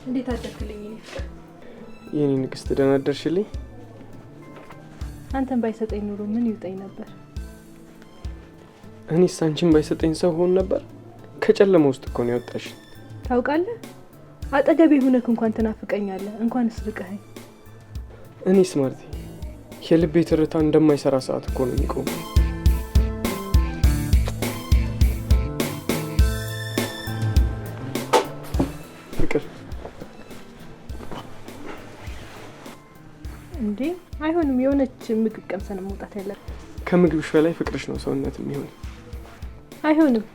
እንዴት አደርክልኝ? የኔ ንግስት ደህና አደርሽልኝ? አንተን ባይሰጠኝ ኑሮ ምን ይውጠኝ ነበር? እኔስ አንቺን ባይሰጠኝ ሰው ሆን ነበር? ከጨለማ ውስጥ እኮ ነው ያወጣሽ። ታውቃለህ? አጠገቤ ሆነክ እንኳን ትናፍቀኛለህ፣ እንኳን እስርቀኸኝ። እኔስ ማርቲ የልቤ ትርታ እንደማይሰራ ሰዓት እኮ ነው የሚቆመው። ፍቅር እንዴ አይሆንም። የሆነች ምግብ ቀምሰን መውጣት ያለብን። ከምግብሽ በላይ ፍቅርሽ ነው ሰውነት የሚሆን። አይሆንም።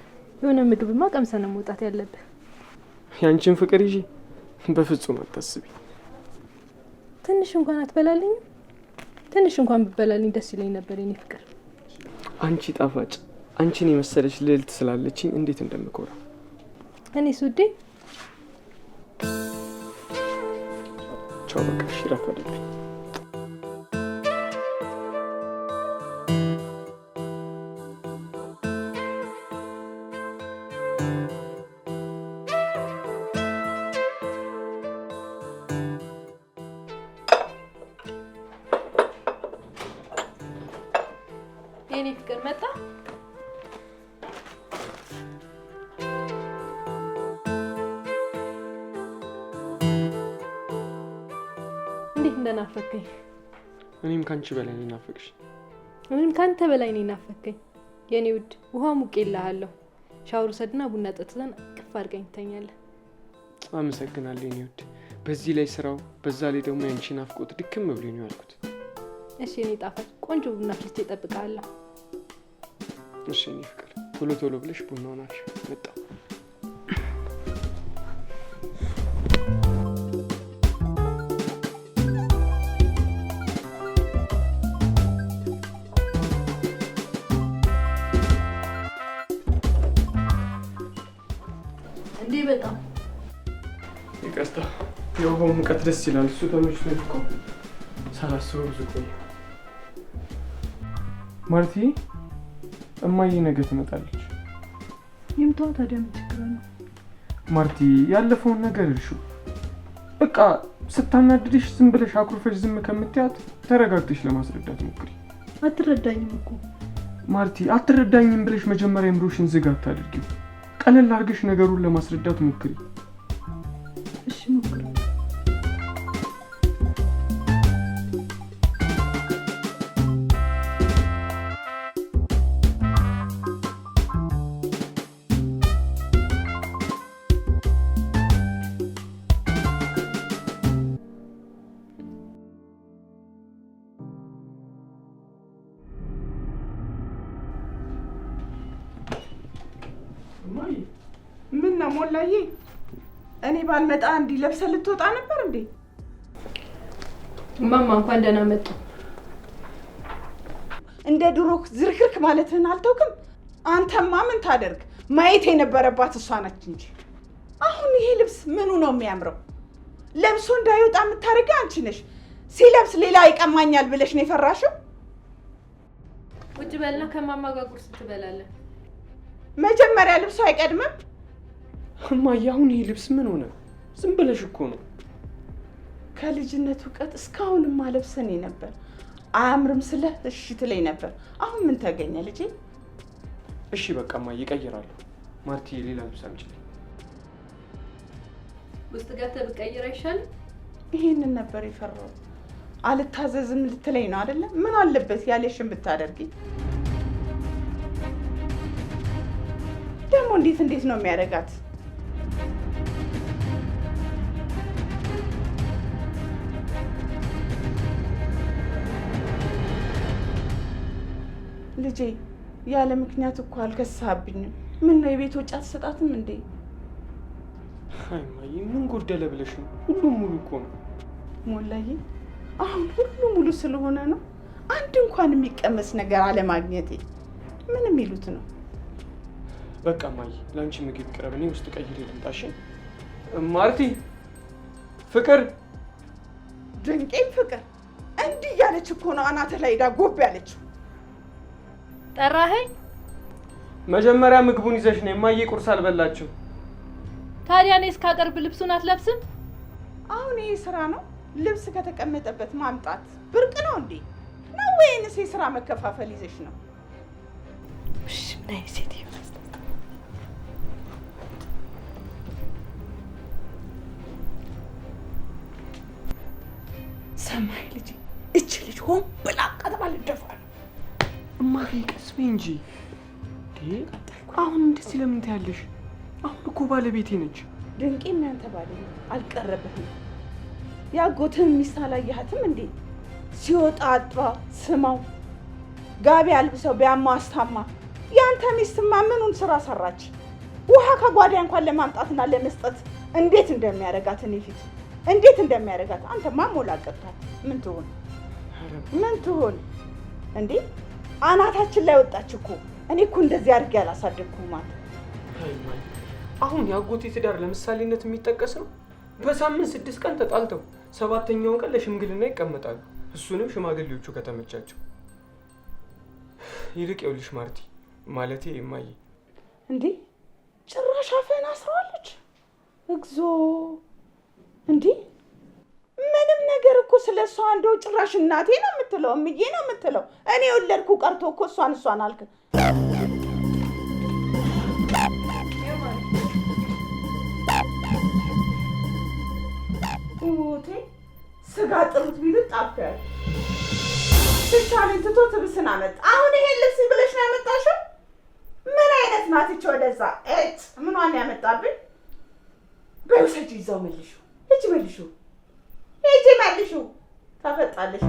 የሆነ ምግብማ ቀምሰን መውጣት ያለብን። ያንቺን ፍቅር ይዤ በፍጹም አታስቢ። ትንሽ እንኳን አትበላልኝ? ትንሽ እንኳን ብበላልኝ ደስ ይለኝ ነበር የኔ ፍቅር። አንቺ ጣፋጭ፣ አንቺን የመሰለች ልዕልት ስላለችኝ እንዴት እንደምኮራ። እኔስ ውዴ። ቻው በቃ እሺ፣ ረፈደብኝ። የኔ ፍቅር መጣ። እንዴት እንደናፈከኝ። እኔም ካንቺ በላይ ነኝ ናፈቅሽ። እኔም ካንተ በላይ ነኝ ናፈከኝ። የኔ ውድ ውሃ ሙቄልሃለሁ። ሻወር ሰድና ቡና ጠጥተን ቅፍ አድርገኝ ትተኛለህ። አመሰግናለሁ የኔ ውድ። በዚህ ላይ ስራው፣ በዛ ላይ ደግሞ ያንቺ ናፍቆት ድክም ብሎኝ ነው ያልኩት። እሺ የኔ ጣፋጭ፣ ቆንጆ ቡና ፍልቼ እጠብቅሃለሁ። እሺ የኔ ፍቅር፣ ቶሎ ቶሎ ብለሽ ቡናውን አፍሽ። መጣ። እንዴ በጣም ይቅርታ፣ የውሃው ሙቀት ደስ ይላል። እሱ ተመችቶኝ እኮ ሳላስበው ብዙ ቆየ። ማርቲ እማዬ ነገ ትመጣለች። ይምጣው ታዲያ ምን ችግር ነው? ማርቲ ያለፈውን ነገር እርሹ። በቃ ስታናድድሽ ዝም ብለሽ አኩርፈሽ ዝም ከምትያት ተረጋግተሽ ለማስረዳት ሞክሪ። አትረዳኝም እኮ ማርቲ። አትረዳኝም ብለሽ መጀመሪያ እምሮሽን ዝግ አታድርጊው። ቀለል አድርገሽ ነገሩን ለማስረዳት ሞክሪ። እሺ ሞክሪ። ምን ነው ሞላዬ? እኔ ባልመጣ እንዲህ ለብሰህ ልትወጣ ነበር እንዴ? ማማ እንኳን ደህና መጡ። እንደ ድሮ ዝርክርክ ማለትህን አልተውክም። አንተማ ምን ታደርግ፣ ማየት የነበረባት እሷ ነች እንጂ። አሁን ይሄ ልብስ ምኑ ነው የሚያምረው? ለብሶ እንዳይወጣ የምታደርጊው አንቺ ነሽ። ሲለብስ ሌላ ይቀማኛል ብለሽ ነው የፈራሽው? ውጭ በልና ከማማ ጋር ቁርስ ትበላለህ። መጀመሪያ ልብሱ አይቀድምም? እማዬ አሁን ይሄ ልብስ ምን ሆነ? ዝም ብለሽ እኮ ነው። ከልጅነት እውቀት እስካሁንማ ለብሰኔ ነበር። አያምርም ስለ እሺ ትለኝ ነበር። አሁን ምን ተገኘ ልጄ? እሺ በቃ እማዬ እቀይራለሁ። ማርቲ ሌላ ልብስ አምጪልኝ። ውስጥ ገብተህ ብትቀይር አይሻልም? ይሄንን ነበር የፈራው። አልታዘዝም ልትለኝ ነው አይደለ? ምን አለበት ያለሽን ብታደርጊ። ደግሞ እንዴት ነው የሚያደርጋት? ልጄ ያለ ምክንያት እኮ አልከሳብኝም። ምን ነው የቤት ወጪ አትሰጣትም እንዴ? አይ እማዬ ምን ጎደለ ብለሽ ነው? ሁሉም ሙሉ እኮ ነው። ሞላዬ አሁን ሁሉ ሙሉ ስለሆነ ነው አንድ እንኳን የሚቀመስ ነገር አለማግኘቴ ምን የሚሉት ነው? በቃ እማዬ ላንቺ ምግብ ቅረብ፣ እኔ ውስጥ ቀይሬ ልምጣ። እሺ ማርቲ። ፍቅር ድንቄም ፍቅር እንዲህ እያለች እኮ ነው አናተ ላይ ዳ ጎብ ያለችው። ጠራኸኝ? መጀመሪያ ምግቡን ይዘሽ ነው። እማዬ ቁርስ አልበላችሁ። ታዲያ እኔ እስካቀርብ ልብሱን አትለብስም? አሁን ይሄ ስራ ነው? ልብስ ከተቀመጠበት ማምጣት ብርቅ ነው እንዴ? ነው ወይንስ የስራ መከፋፈል ይዘሽ ነው? እሺ ምን አይነት ሴትዮ ሰማይ ልጅ እቺ ልጅ ሆን ብላ ቀጥባል ደፋል። እማዬ ቀስ በይ እንጂ አሁን እንደዚህ ለምን ትያለሽ? አሁን እኮ ባለቤቴ ነች። ድንቄም ያንተ ባለቤት አልቀረብህም። ያጎትህን ሚስት አላየሃትም እንዴ? ሲወጣ አጥባ ስማው ጋቢ አልብሰው ቢያማ አስታማ። ያንተ ሚስትማ ምኑን ስራ ሰራች? ውሃ ከጓዳ እንኳን ለማምጣትና ለመስጠት እንዴት እንደሚያረጋት እኔ ፊት እንዴት እንደሚያረጋት አንተማ ሞላቀጥታት። ምን ትሆን እንዴ? አናታችን ላይ ወጣች እኮ። እኔ እኮ እንደዚህ አድርጌ አላሳደግኩም ማለት። አሁን ያጎቴ ትዳር ለምሳሌነት የሚጠቀስ ነው። በሳምንት 6 ቀን ተጣልተው 7ኛውን ቀን ለሽምግልና ይቀመጣሉ። እሱንም ሽማግሌዎቹ ከተመቻቸው። ይልቅ ይኸውልሽ ማርቲ ማለቴ እማዬ እንዴ ጭራሽ አፈን አስረዋለች። እግዚኦ እንዴ ምንም ነገር እኮ ስለሷ እንደው ጭራሽ እናቴ ነው የምትለው እምዬ ነው የምትለው። እኔ ወለድኩ ቀርቶ እኮ እሷን አልክ። ኡቴ ስጋ ጥሩት ቢሉት ጣፍያል። ብቻውን ትቶ ትብስን አመጣ። አሁን ይሄን ልብስ ብለሽ ነው ያመጣሽው? ምን አይነት ናት እቺ? ወደዛ ምኗን ያመጣብኝ? በውሰጂ ይዛው መልሹ። እጅ መልሹ ታፈጣለሽ።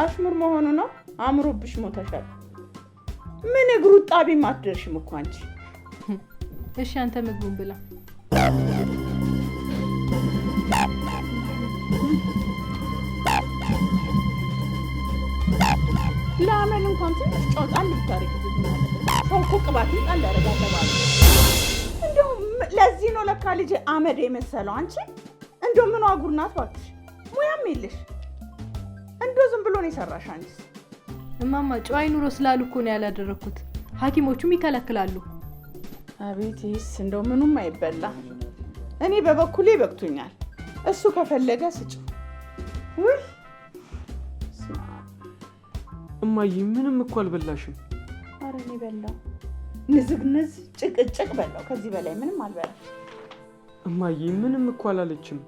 አሽሙር መሆኑ ነው። አምሮብሽ ሞተሻል። ምን እግሩ ጣቢም አትደርሽም እኮ አንቺ። እሺ አንተ ምግቡን ብላ። ለአመል እንኳን ትንሽ ጨው ጣል ብታረጊ ሰው እኮ ቅባትን ጣል ያደርጋል ማለት ነው። እንደው ለዚህ ነው ለካ ልጅ አመድ የመሰለው አንቺ። እንደው ምን አጉር ናት እባክሽ። ሙያም የለሽ እንደው ዝም ብሎ ነው የሰራሽ አንቺ። እማማ ጨው አይኑሮ ስላሉ እኮ ነው ያላደረኩት። ሐኪሞቹም ይከለክላሉ። አቤትስ እንደው ምኑም አይበላ። እኔ በበኩሌ በቅቶኛል። እሱ ከፈለገ ስጭው። ውይ እማዬ ምንም እኮ አልበላሽም። ኧረ እኔ በላው። ንዝግንዝ ጭቅጭቅ በላው። ከዚህ በላይ ምንም አልበላም። እማዬ ምንም እኮ አላለችም።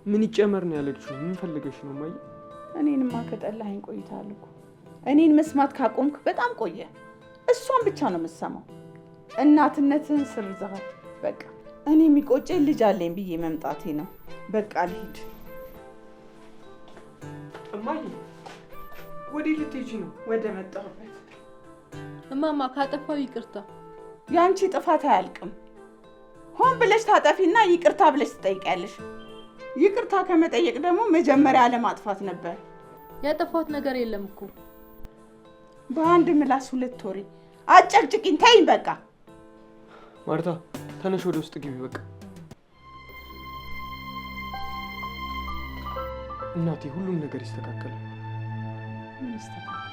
ምን ይጨመር ነው ያለችው? ምን ፈልገሽ ነው እማዬ? እኔንማ ከጠላኸኝ ቆይተሃል እኮ። እኔን መስማት ካቆምክ በጣም ቆየ። እሷን ብቻ ነው የምትሰማው። እናትነትህን ሰርዘሃል። በቃ እኔ የሚቆጨኝ ልጅ አለኝ ብዬ መምጣቴ ነው። በቃ ልሂድ። እማዬ ወዴት ልትሄጂ ነው? ወደ መጣሁበት። እማማ ካጠፋው ይቅርታ። ያንቺ ጥፋት አያልቅም። ሆን ብለሽ ታጠፊና ይቅርታ ብለሽ ትጠይቂያለሽ። ይቅርታ ከመጠየቅ ደግሞ መጀመሪያ አለማጥፋት ነበር። ያጠፋሁት ነገር የለም እኮ። በአንድ ምላስ ሁለት ወሬ አጨቅጭቂኝ። ተይኝ በቃ። ማርታ ተነሽ፣ ወደ ውስጥ ግቢ። በቃ እናቴ፣ ሁሉም ነገር ይስተካከላል። ምን ይስተካከላል?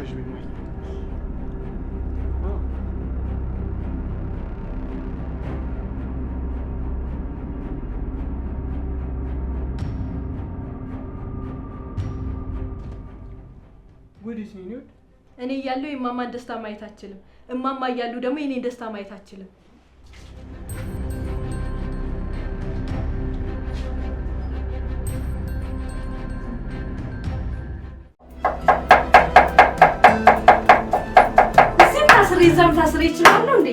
አታረዥም ወይ? ወዴት ነው የሚወድ? እኔ እያለሁ የማማን ደስታ ማየት አትችልም። እማማ እያሉ ደግሞ የኔን ደስታ ማየት አትችልም። እዚህም ታስሬ እዛም ታስሬ ይችላል እንዴ?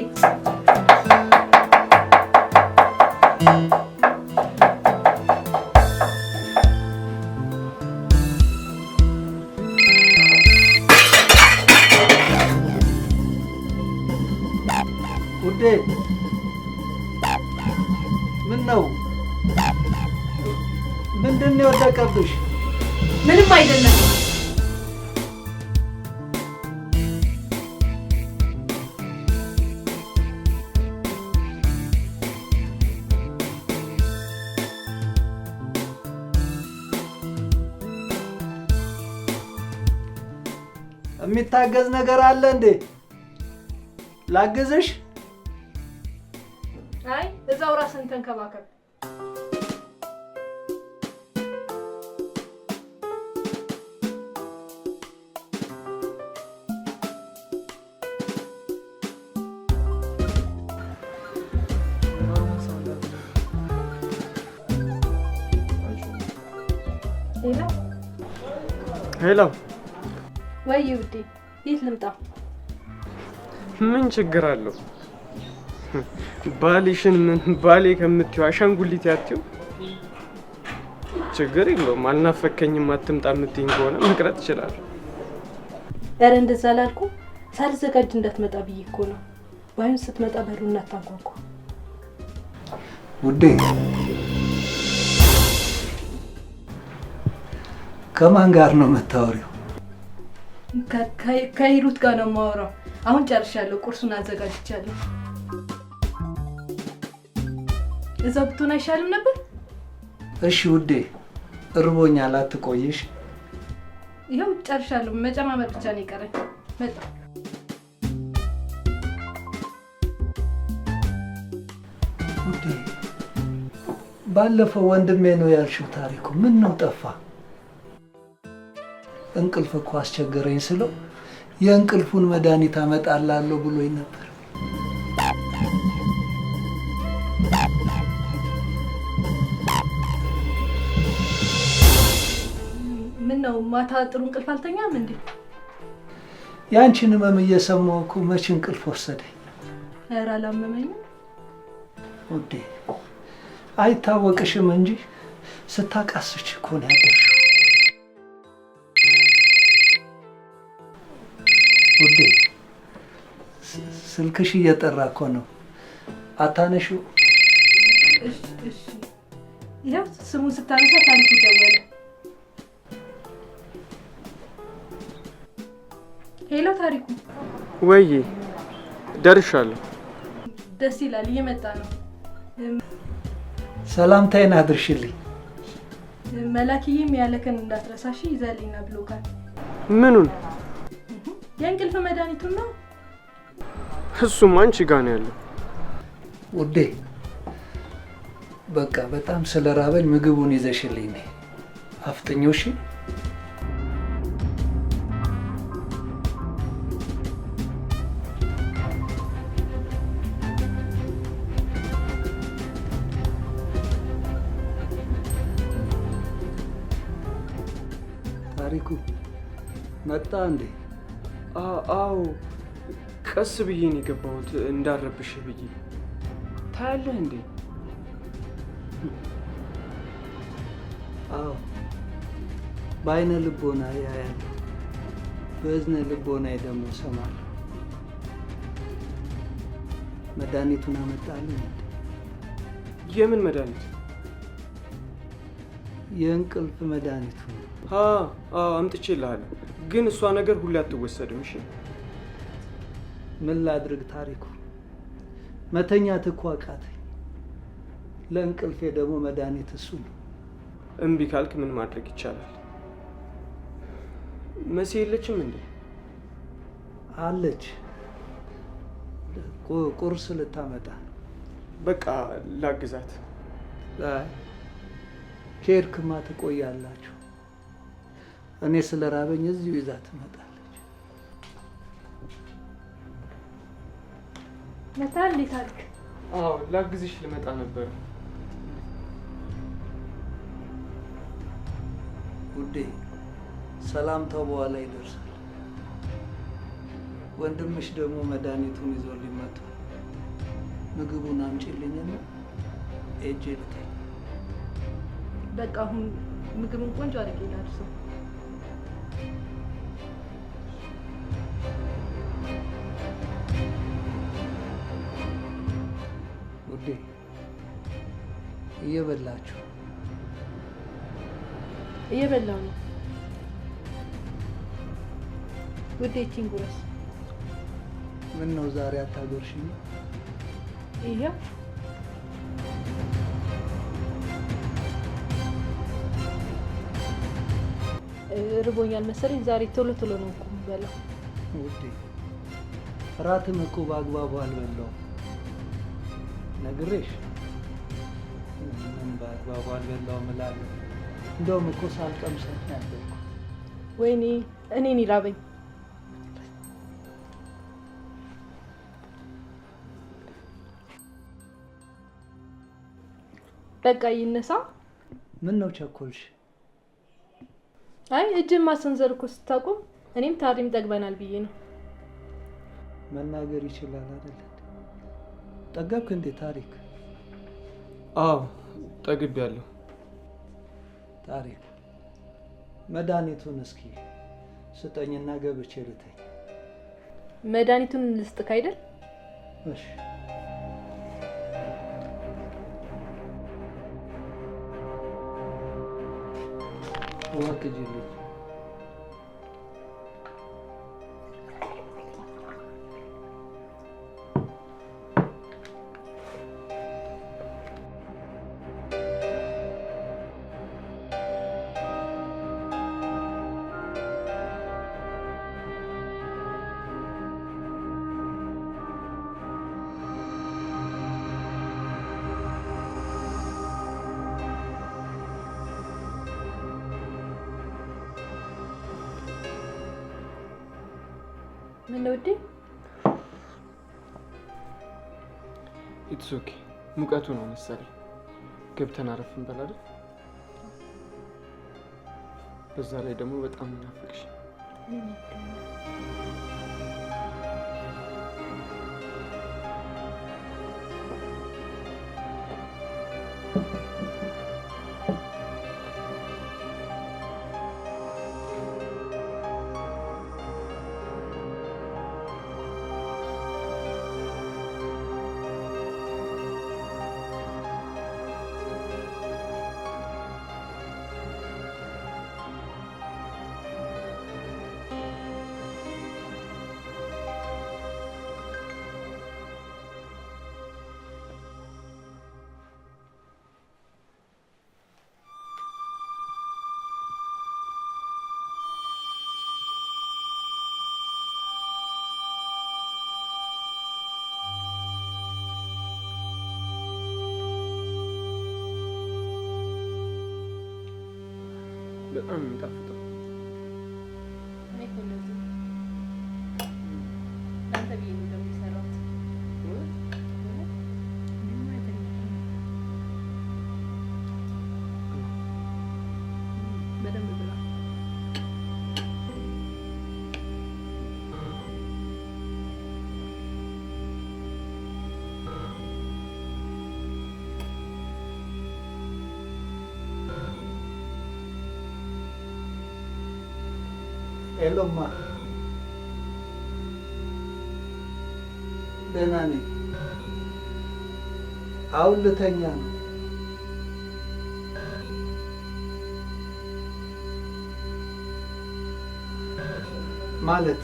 ውዴ ምን ነው? ምንድን ነው የወደቀብሽ? ምንም አይደለም። የሚታገዝ ነገር አለ እንዴ? ላግዝሽ? አይ እዛው ራስን ተንከባከብ። ሄሎ ወይ ውዴ፣ የት ልምጣ? ምን ችግር አለው? ባልሽን ምን ባሌ ከምትይው አሻንጉሊት ያትይው ችግር የለውም። አልናፈከኝም አትምጣ የምትይኝ ከሆነ መቅረት ይችላል። ኧረ እንደዛ አላልኩም። ሳልዘጋጅ እንዳትመጣ ብዬ እኮ ነው። ባይሆን ስትመጣ በሩን እናታንኳኳ። ውዴ ከማን ጋር ነው የምታወሪው? ከሂሩት ጋር ነው የማወራው። አሁን ጨርሻለሁ። ቁርሱን አዘጋጅቻለሁ። እዛው ብትሆን አይሻልም ነበር? እሺ ውዴ እርቦኛል፣ አትቆይሽ። ይኸው ጨርሻለሁ። መጨማመር ብቻ ነው የቀረኝ። መጣ። ውዴ ባለፈው ወንድሜ ነው ያልሽው ታሪኩ ምን ነው ጠፋ? እንቅልፍ እኮ አስቸገረኝ ስለው የእንቅልፉን መድኃኒት አመጣላለሁ ብሎኝ ነበር። ምን ነው ማታ ጥሩ እንቅልፍ አልተኛም እንዴ? ያንቺን ህመም እየሰማሁ እኮ መች እንቅልፍ ወሰደኝ። ኧረ አላመመኝም ውዴ። አይታወቅሽም እንጂ ስታቃስች እኮ ነው ያደርሽው። ውዴ ስልክሽ እየጠራ እኮ ነው፣ አታነሺው? እሺ እሺ። ይኸው ስሙን ስታነሳ ታሪኩ ደወለ። ሄሎ ታሪኩ። ወይ ደርሻለሁ። ደስ ይላል። እየመጣ ነው። ሰላምታዬን አድርሽልኝ። መላክዬም ያለከን እንዳትረሳሽ ይዘልኝና ብሎካል። ምኑን? የእንቅልፍ መድኃኒቱን ነው። እሱም አንቺ ጋር ነው ያለው። ውዴ በቃ በጣም ስለራበኝ ምግቡን ይዘሽልኝ ነይ። አፍጥኞሽ። ታሪኩ መጣ እንዴ? አዎ ቀስ ብዬ ነው የገባሁት እንዳረብሽ ብዬ። ታያለህ እንዴ? አዎ በአይነ ልቦና ያያለሁ፣ በእዝነ ልቦና ደግሞ እሰማለሁ። መድኃኒቱን አመጣልኝ እንዴ? የምን መድኃኒት? የእንቅልፍ መድኃኒቱ። አምጥቼልሃለሁ፣ ግን እሷ ነገር ሁሌ አትወሰድም። እሺ ምን ላድርግ ታሪኩ፣ መተኛት እኮ አቃተኝ። ለእንቅልፌ ደግሞ መድኃኒት እሱ ነው። እምቢ ካልክ ምን ማድረግ ይቻላል? መሲ የለችም እንዴ? አለች ቁርስ ልታመጣ። በቃ ላግዛት። አይ ከሄድክማ ትቆያላችሁ። እኔ ስለ ራበኝ እዚሁ ይዛ ትመጣለች። መታል እንዴት አልክ? አዎ ላግዝሽ ልመጣ ነበር። ውዴ ሰላምታው በኋላ ይደርሳል። ወንድምሽ ደግሞ መድኃኒቱን ይዞልኝ መጥቷል። ምግቡን አምጪልኝና ሄጄ ልተኛ። በቃ አሁን ምግብን ቆንጆ አድርጌ ላድርሰው። ውዴ እየበላችሁ? እየበላው ነው ውዴ። ይቺን ጉረስ። ምን ነው ዛሬ አታጎርሽኝ? ይሄው ርቦኛል መሰለኝ። ዛሬ ቶሎ ቶሎ ነው እኮ የምበላው። ውዴ እራትም እኮ በአግባቡ አልበላውም። ነግሬሽ ምን በአግባቡ አልበላውም እላለሁ። እንደውም እኮ ሳልቀምሰት ነው ያደርኩ። ወይኔ እኔን ይራበኝ። በቃ ይነሳ። ምን ነው ቸኮልሽ? አይ እጅን ማሰንዘር እኮ ስታቆም እኔም ታሪም ጠግበናል ብዬ ነው። መናገር ይችላል አይደል? ጠገብክ እንዴ ታሪክ? አዎ ጠግቤያለሁ። ታሪክ መድኃኒቱን እስኪ ስጠኝና ገብቼ ልተኝ። መድኃኒቱን ልስጥክ አይደል? እሺ ወቅጅልኝ። ምን ውዴ? ኢትስ ኦኬ። ሙቀቱ ነው መሰለኝ። ገብተን አረፍ እንበል አይደል? በዛ ላይ ደግሞ በጣም ናፈቅሽ። በጣም የሚጣፍጠው ኤሎማ ደህና ነኝ። አሁን ልተኛ ነው። ማለት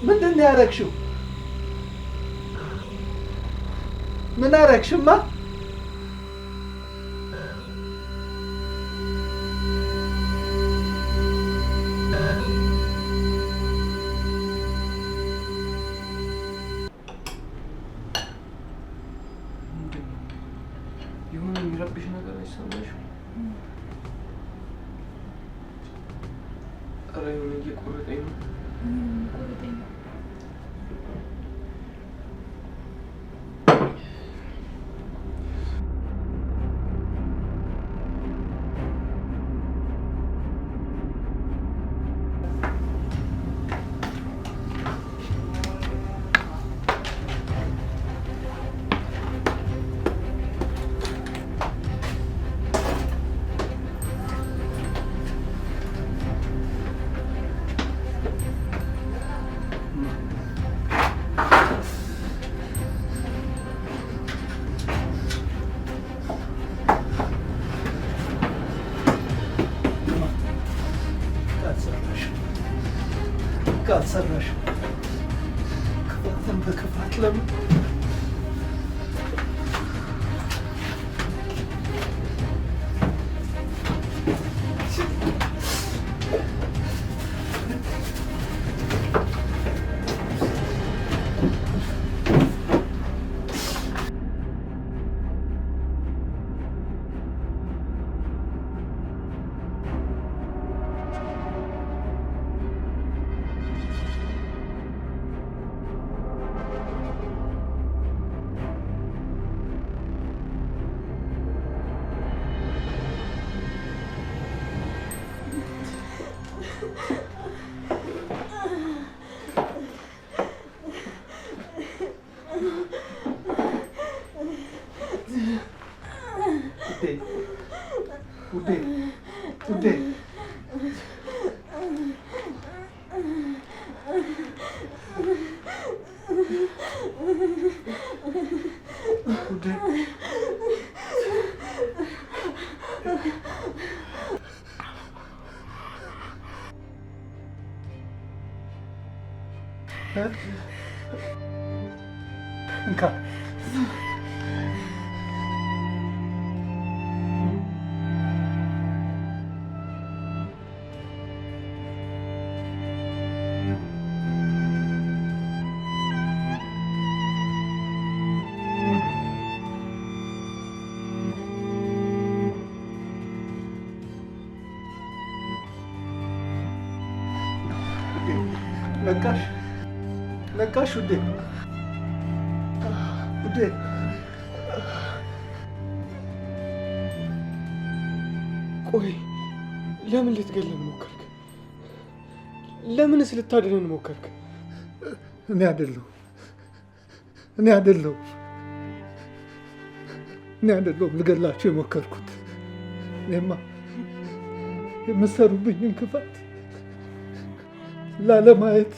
ምንድን ነው ያደረግሽው? ምን አደረግሽማ? የሆነ የሚረብሽ ነገር አይሰማሽም? ኧረ የሆነ እየቆረጠኝ ነው። ካልሰራሽ ክፋትን በክፋት ለምን ውዴ ውዴ እንካ ነቃሽ ነቃሽ ውዴ ውዴ ቆይ ለምን ልትገለን ሞከርክ? ለምንስ ልታድነን ሞከርክ? እኔ አይደለሁም ልገላችሁ የሞከርኩት። እኔማ የምትሰሩብኝን ክፋት ላለማየት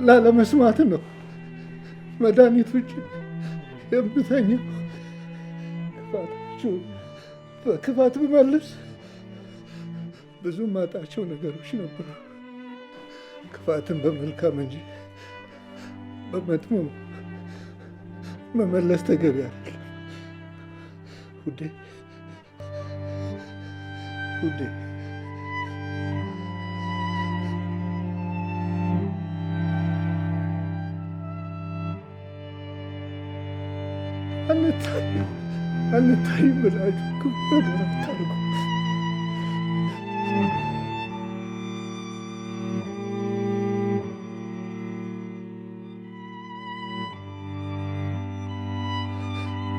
ላለመስማት ነው መድኃኒት ውጭ የምተኛው። ክፋታችሁ በክፋት ብመልስ ብዙ ማጣቸው ነገሮች ነበሩ። ክፋትን በመልካም እንጂ በመጥፎ መመለስ ተገቢ አይደለም። ውዴ አንታይም ብላችሁ ክፉ ነገር አታድርጉ።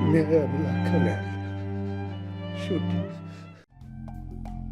የሚያይ አምላክ ከላይ አለ።